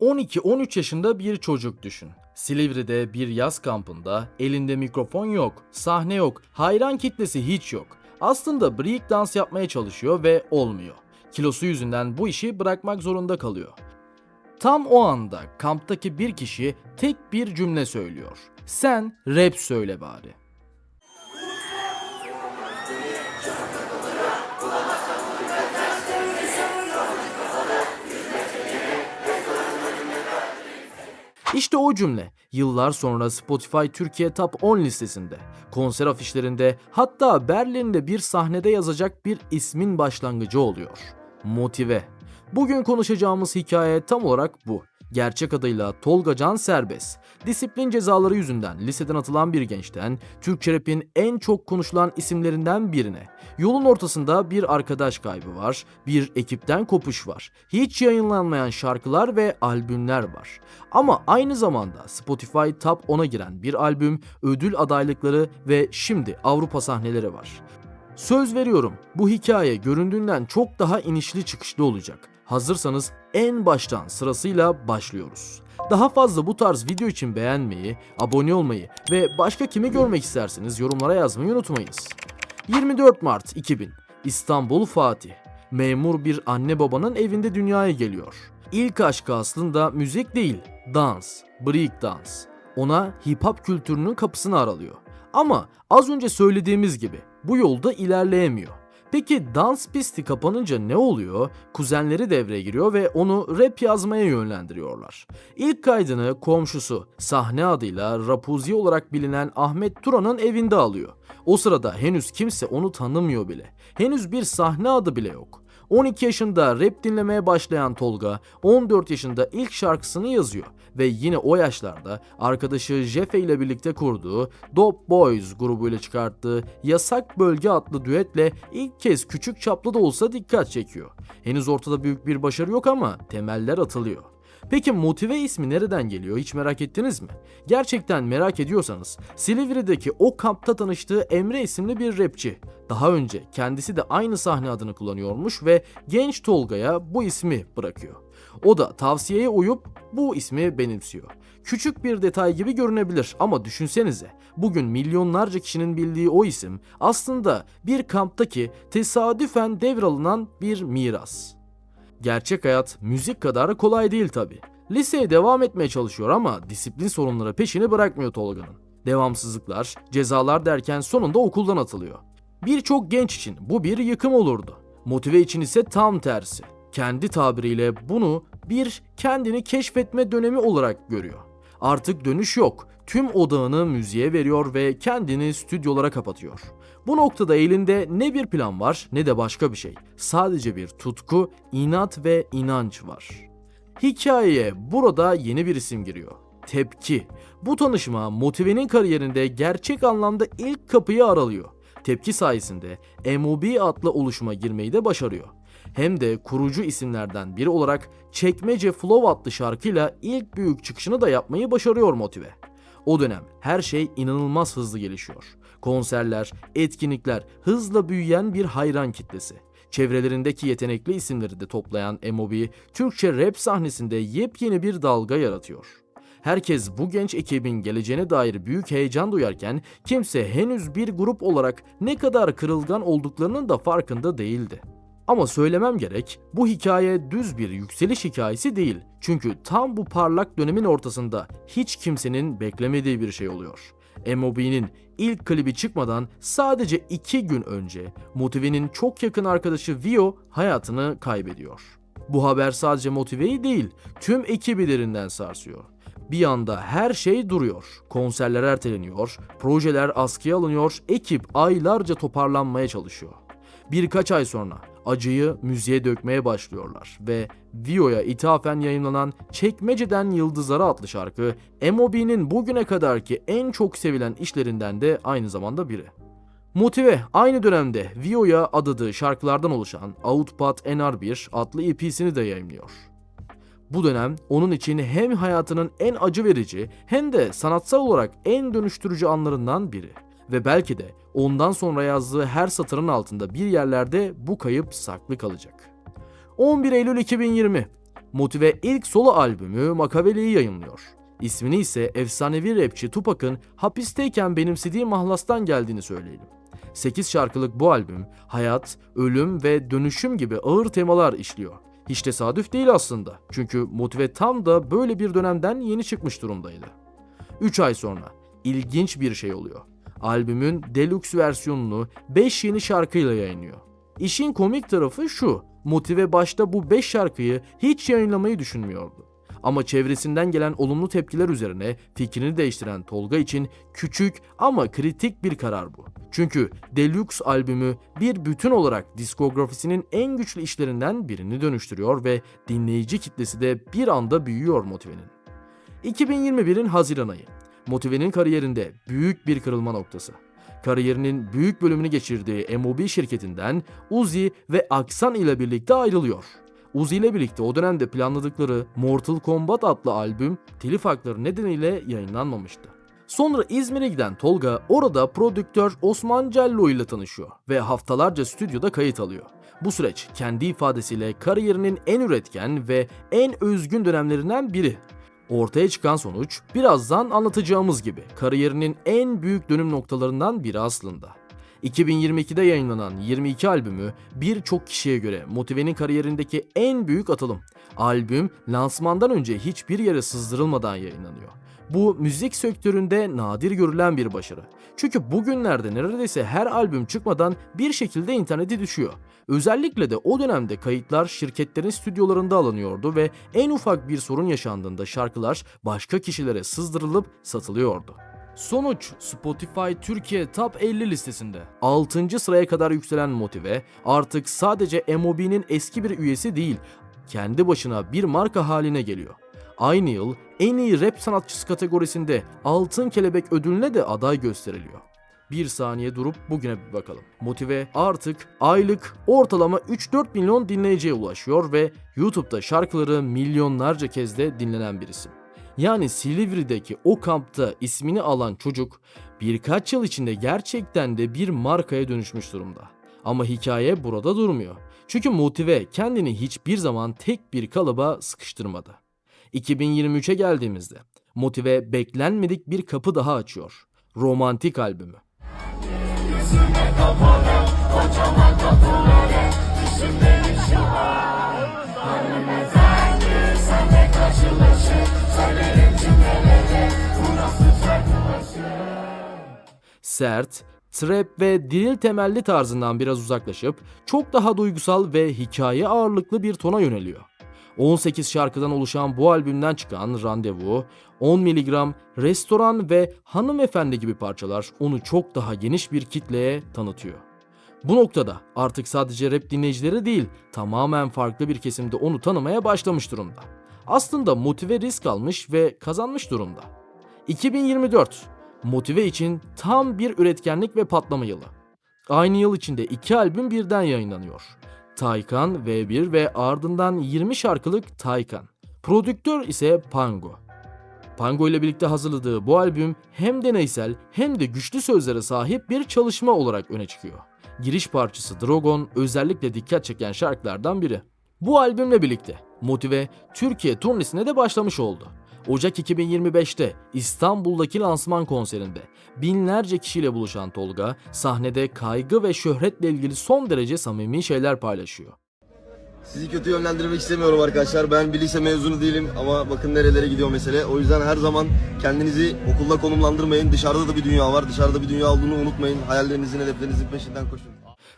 12-13 yaşında bir çocuk düşün. Silivri'de bir yaz kampında elinde mikrofon yok, sahne yok, hayran kitlesi hiç yok. Aslında break dans yapmaya çalışıyor ve olmuyor. Kilosu yüzünden bu işi bırakmak zorunda kalıyor. Tam o anda kamptaki bir kişi tek bir cümle söylüyor. Sen rap söyle bari. İşte o cümle yıllar sonra Spotify Türkiye Top 10 listesinde, konser afişlerinde, hatta Berlin'de bir sahnede yazacak bir ismin başlangıcı oluyor. Motive. Bugün konuşacağımız hikaye tam olarak bu. Gerçek adıyla Tolga Can Serbest. Disiplin cezaları yüzünden liseden atılan bir gençten Türkçe rap'in en çok konuşulan isimlerinden birine. Yolun ortasında bir arkadaş kaybı var, bir ekipten kopuş var, hiç yayınlanmayan şarkılar ve albümler var. Ama aynı zamanda Spotify Top 10'a giren bir albüm, ödül adaylıkları ve şimdi Avrupa sahneleri var. Söz veriyorum, bu hikaye göründüğünden çok daha inişli çıkışlı olacak. Hazırsanız en baştan sırasıyla başlıyoruz. Daha fazla bu tarz video için beğenmeyi, abone olmayı ve başka kimi görmek isterseniz yorumlara yazmayı unutmayınız. 24 Mart 2000, İstanbul Fatih. Memur bir anne babanın evinde dünyaya geliyor. İlk aşkı aslında müzik değil, dans, break dans. Ona hip hop kültürünün kapısını aralıyor. Ama az önce söylediğimiz gibi bu yolda ilerleyemiyor. Peki dans pisti kapanınca ne oluyor? Kuzenleri devreye giriyor ve onu rap yazmaya yönlendiriyorlar. İlk kaydını komşusu, sahne adıyla Rapuzi olarak bilinen Ahmet Turan'ın evinde alıyor. O sırada henüz kimse onu tanımıyor bile. Henüz bir sahne adı bile yok. 12 yaşında rap dinlemeye başlayan Tolga 14 yaşında ilk şarkısını yazıyor ve yine o yaşlarda arkadaşı Jefe ile birlikte kurduğu Dope Boys grubuyla çıkarttığı Yasak Bölge adlı düetle ilk kez küçük çaplı da olsa dikkat çekiyor. Henüz ortada büyük bir başarı yok ama temeller atılıyor. Peki Motive ismi nereden geliyor, hiç merak ettiniz mi? Gerçekten merak ediyorsanız Silivri'deki o kampta tanıştığı Emre isimli bir rapçi. Daha önce kendisi de aynı sahne adını kullanıyormuş ve genç Tolga'ya bu ismi bırakıyor. O da tavsiyeye uyup bu ismi benimsiyor. Küçük bir detay gibi görünebilir ama düşünsenize, bugün milyonlarca kişinin bildiği o isim aslında bir kamptaki tesadüfen devralınan bir miras. Gerçek hayat müzik kadar kolay değil tabi. Liseye devam etmeye çalışıyor ama disiplin sorunları peşini bırakmıyor Tolga'nın. Devamsızlıklar, cezalar derken sonunda okuldan atılıyor. Birçok genç için bu bir yıkım olurdu. Motive için ise tam tersi. Kendi tabiriyle bunu bir kendini keşfetme dönemi olarak görüyor. Artık dönüş yok. Tüm odağını müziğe veriyor ve kendini stüdyolara kapatıyor. Bu noktada elinde ne bir plan var ne de başka bir şey. Sadece bir tutku, inat ve inanç var. Hikayeye burada yeni bir isim giriyor. Tepki. Bu tanışma Motive'nin kariyerinde gerçek anlamda ilk kapıyı aralıyor. Tepki sayesinde MOB adlı oluşuma girmeyi de başarıyor. Hem de kurucu isimlerden biri olarak Çekmece Flow adlı şarkıyla ilk büyük çıkışını da yapmayı başarıyor Motive. O dönem her şey inanılmaz hızlı gelişiyor. Konserler, etkinlikler, hızla büyüyen bir hayran kitlesi. Çevrelerindeki yetenekli isimleri de toplayan MOB, Türkçe rap sahnesinde yepyeni bir dalga yaratıyor. Herkes bu genç ekibin geleceğine dair büyük heyecan duyarken kimse henüz bir grup olarak ne kadar kırılgan olduklarının da farkında değildi. Ama söylemem gerek, bu hikaye düz bir yükseliş hikayesi değil. Çünkü tam bu parlak dönemin ortasında hiç kimsenin beklemediği bir şey oluyor. MOB'nin ilk klibi çıkmadan sadece 2 gün önce Motive'nin çok yakın arkadaşı Vio hayatını kaybediyor. Bu haber sadece Motive'yi değil, tüm ekibi derinden sarsıyor. Bir anda her şey duruyor. Konserler erteleniyor, projeler askıya alınıyor, ekip aylarca toparlanmaya çalışıyor. Birkaç ay sonra acıyı müziğe dökmeye başlıyorlar ve Vio'ya ithafen yayınlanan Çekmece'den Yıldızlara adlı şarkı MOB'nin bugüne kadarki en çok sevilen işlerinden de aynı zamanda biri. Motive aynı dönemde Vio'ya adadığı şarkılardan oluşan Output NR1 adlı EP'sini de yayımlıyor. Bu dönem onun için hem hayatının en acı verici hem de sanatsal olarak en dönüştürücü anlarından biri. Ve belki de ondan sonra yazdığı her satırın altında bir yerlerde bu kayıp saklı kalacak. 11 Eylül 2020. Motive ilk solo albümü Makaveli'yi yayınlıyor. İsmini ise efsanevi rapçi Tupac'ın hapisteyken benimsediği mahlastan geldiğini söyleyelim. 8 şarkılık bu albüm hayat, ölüm ve dönüşüm gibi ağır temalar işliyor. Hiç tesadüf değil aslında. Çünkü Motive tam da böyle bir dönemden yeni çıkmış durumdaydı. 3 ay sonra ilginç bir şey oluyor. Albümün deluxe versiyonunu 5 yeni şarkıyla yayınlıyor. İşin komik tarafı şu: Motive başta bu 5 şarkıyı hiç yayınlamayı düşünmüyordu. Ama çevresinden gelen olumlu tepkiler üzerine fikrini değiştiren Tolga için küçük ama kritik bir karar bu. Çünkü Deluxe albümü bir bütün olarak diskografisinin en güçlü işlerinden birini dönüştürüyor ve dinleyici kitlesi de bir anda büyüyor Motive'nin. 2021'in Haziran ayı. Motive'nin kariyerinde büyük bir kırılma noktası. Kariyerinin büyük bölümünü geçirdiği MOB şirketinden Uzi ve Aksan ile birlikte ayrılıyor. Uzi ile birlikte o dönemde planladıkları Mortal Kombat adlı albüm telif hakları nedeniyle yayınlanmamıştı. Sonra İzmir'e giden Tolga orada prodüktör Osman Cello ile tanışıyor ve haftalarca stüdyoda kayıt alıyor. Bu süreç kendi ifadesiyle kariyerinin en üretken ve en özgün dönemlerinden biri. Ortaya çıkan sonuç birazdan anlatacağımız gibi kariyerinin en büyük dönüm noktalarından biri aslında. 2022'de yayınlanan 22 albümü birçok kişiye göre Motive'nin kariyerindeki en büyük atılım. Albüm lansmandan önce hiçbir yere sızdırılmadan yayınlanıyor. Bu müzik sektöründe nadir görülen bir başarı. Çünkü bugünlerde neredeyse her albüm çıkmadan bir şekilde internete düşüyor. Özellikle de o dönemde kayıtlar şirketlerin stüdyolarında alınıyordu ve en ufak bir sorun yaşandığında şarkılar başka kişilere sızdırılıp satılıyordu. Sonuç Spotify Türkiye Top 50 listesinde 6. sıraya kadar yükselen Motive artık sadece MOB'nin eski bir üyesi değil, kendi başına bir marka haline geliyor. Aynı yıl en iyi rap sanatçısı kategorisinde Altın Kelebek ödülüne de aday gösteriliyor. Bir saniye durup bugüne bir bakalım. Motive artık aylık ortalama 3-4 milyon dinleyiciye ulaşıyor ve YouTube'da şarkıları milyonlarca kez de dinlenen bir isim. Yani Silivri'deki o kampta ismini alan çocuk birkaç yıl içinde gerçekten de bir markaya dönüşmüş durumda. Ama hikaye burada durmuyor. Çünkü Motive kendini hiçbir zaman tek bir kalıba sıkıştırmadı. 2023'e geldiğimizde Motive beklenmedik bir kapı daha açıyor. Romantik albümü. Sert, trap ve drill temelli tarzından biraz uzaklaşıp çok daha duygusal ve hikaye ağırlıklı bir tona yöneliyor. 18 şarkıdan oluşan bu albümden çıkan Randevu, 10 miligram, Restoran ve Hanımefendi gibi parçalar onu çok daha geniş bir kitleye tanıtıyor. Bu noktada artık sadece rap dinleyicileri değil, tamamen farklı bir kesimde onu tanımaya başlamış durumda. Aslında Motive risk almış ve kazanmış durumda. 2024, Motive için tam bir üretkenlik ve patlama yılı. Aynı yıl içinde 2 albüm birden yayınlanıyor. Taycan V1 ve ardından 20 şarkılık Taycan. Prodüktör ise Pango. Pango ile birlikte hazırladığı bu albüm hem deneysel hem de güçlü sözlere sahip bir çalışma olarak öne çıkıyor. Giriş parçası Drogon özellikle dikkat çeken şarkılardan biri. Bu albümle birlikte Motive Türkiye turnesine de başlamış oldu. Ocak 2025'te İstanbul'daki lansman konserinde binlerce kişiyle buluşan Tolga sahnede kaygı ve şöhretle ilgili son derece samimi şeyler paylaşıyor. Sizi kötü yönlendirmek istemiyorum arkadaşlar. Ben bir lise mezunu değilim ama bakın nerelere gidiyor mesele. O yüzden her zaman kendinizi okulda konumlandırmayın. Dışarıda da bir dünya var. Dışarıda bir dünya olduğunu unutmayın. Hayallerinizin, hedeflerinizin peşinden koşun.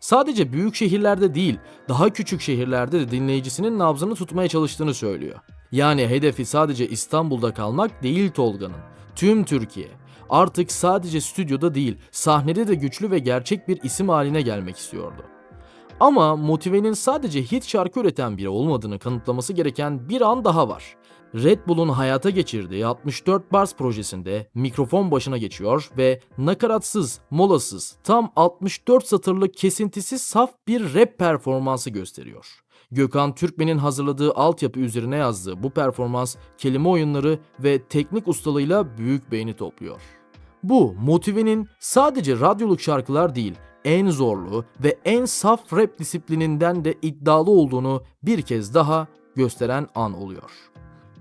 Sadece büyük şehirlerde değil, daha küçük şehirlerde de dinleyicisinin nabzını tutmaya çalıştığını söylüyor. Yani hedefi sadece İstanbul'da kalmak değil Tolga'nın. Tüm Türkiye. Artık sadece stüdyoda değil, sahnede de güçlü ve gerçek bir isim haline gelmek istiyordu. Ama Motive'nin sadece hit şarkı üreten biri olmadığını kanıtlaması gereken bir an daha var. Red Bull'un hayata geçirdiği 64 Bars projesinde mikrofon başına geçiyor ve nakaratsız, molasız, tam 64 satırlık kesintisiz saf bir rap performansı gösteriyor. Gökhan Türkmen'in hazırladığı altyapı üzerine yazdığı bu performans kelime oyunları ve teknik ustalığıyla büyük beğeni topluyor. Bu Motive'nin sadece radyoluk şarkılar değil, en zorlu ve en saf rap disiplininden de iddialı olduğunu bir kez daha gösteren an oluyor.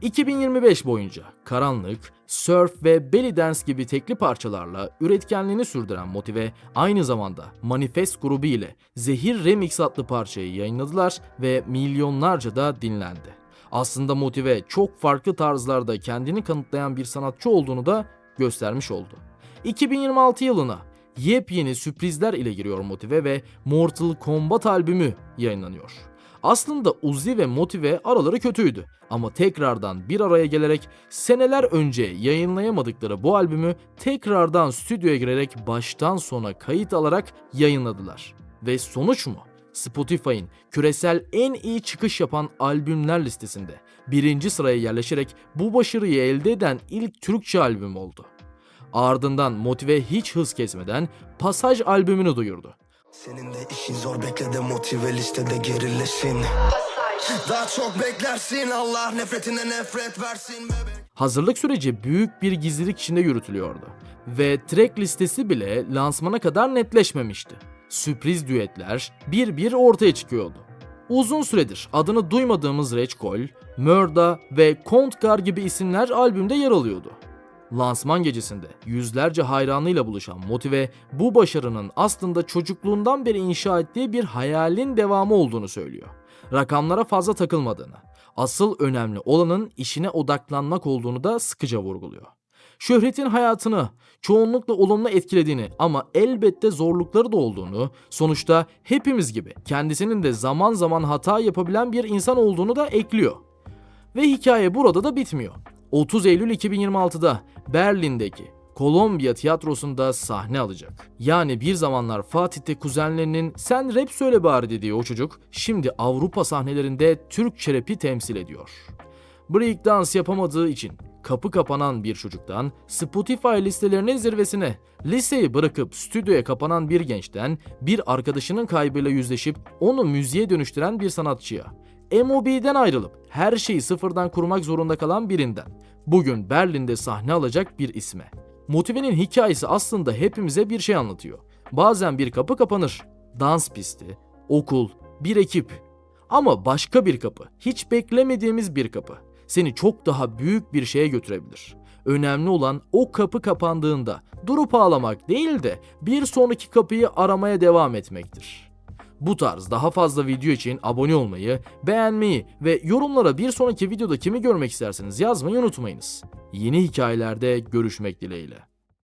2025 boyunca Karanlık, Surf ve Belly Dance gibi tekli parçalarla üretkenliğini sürdüren Motive aynı zamanda Manifest grubu ile Zehir Remix adlı parçayı yayınladılar ve milyonlarca da dinlendi. Aslında Motive çok farklı tarzlarda kendini kanıtlayan bir sanatçı olduğunu da göstermiş oldu. 2026 yılına yepyeni sürprizler ile giriyor Motive ve Mortal Kombat albümü yayınlanıyor. Aslında Uzi ve Motive araları kötüydü ama tekrardan bir araya gelerek seneler önce yayınlayamadıkları bu albümü tekrardan stüdyoya girerek baştan sona kayıt alarak yayınladılar. Ve sonuç mu? Spotify'ın küresel en iyi çıkış yapan albümler listesinde 1. sıraya yerleşerek bu başarıyı elde eden ilk Türkçe albüm oldu. Ardından Motive hiç hız kesmeden Pasaj albümünü duyurdu. Senin de işin zor, bekle de motive listede gerilesin. Daha çok beklersin, Allah nefretine nefret versin bebek. Hazırlık süreci büyük bir gizlilik içinde yürütülüyordu ve track listesi bile lansmana kadar netleşmemişti. Sürpriz düetler bir bir ortaya çıkıyordu. Uzun süredir adını duymadığımız Reçkol, Mörda ve Kontgar gibi isimler albümde yer alıyordu. Lansman gecesinde yüzlerce hayranıyla buluşan Motive bu başarının aslında çocukluğundan beri inşa ettiği bir hayalin devamı olduğunu söylüyor. Rakamlara fazla takılmadığını, asıl önemli olanın işine odaklanmak olduğunu da sıkıca vurguluyor. Şöhretin hayatını çoğunlukla olumlu etkilediğini ama elbette zorlukları da olduğunu, sonuçta hepimiz gibi kendisinin de zaman zaman hata yapabilen bir insan olduğunu da ekliyor. Ve hikaye burada da bitmiyor. 30 Eylül 2026'da Berlin'deki Kolombiya Tiyatrosu'nda sahne alacak. Yani bir zamanlar Fatih'te kuzenlerinin "sen rap söyle bari" dediği o çocuk şimdi Avrupa sahnelerinde Türkçe rap'i temsil ediyor. Breakdance yapamadığı için kapı kapanan bir çocuktan Spotify listelerinin zirvesine, liseyi bırakıp stüdyoya kapanan bir gençten bir arkadaşının kaybıyla yüzleşip onu müziğe dönüştüren bir sanatçıya, M.O.B'den ayrılıp her şeyi sıfırdan kurmak zorunda kalan birinden, bugün Berlin'de sahne alacak bir isme. Motive'nin hikayesi aslında hepimize bir şey anlatıyor. Bazen bir kapı kapanır, dans pisti, okul, bir ekip. Ama başka bir kapı, hiç beklemediğimiz bir kapı, seni çok daha büyük bir şeye götürebilir. Önemli olan o kapı kapandığında durup ağlamak değil de bir sonraki kapıyı aramaya devam etmektir. Bu tarz daha fazla video için abone olmayı, beğenmeyi ve yorumlara bir sonraki videoda kimi görmek isterseniz yazmayı unutmayınız. Yeni hikayelerde görüşmek dileğiyle.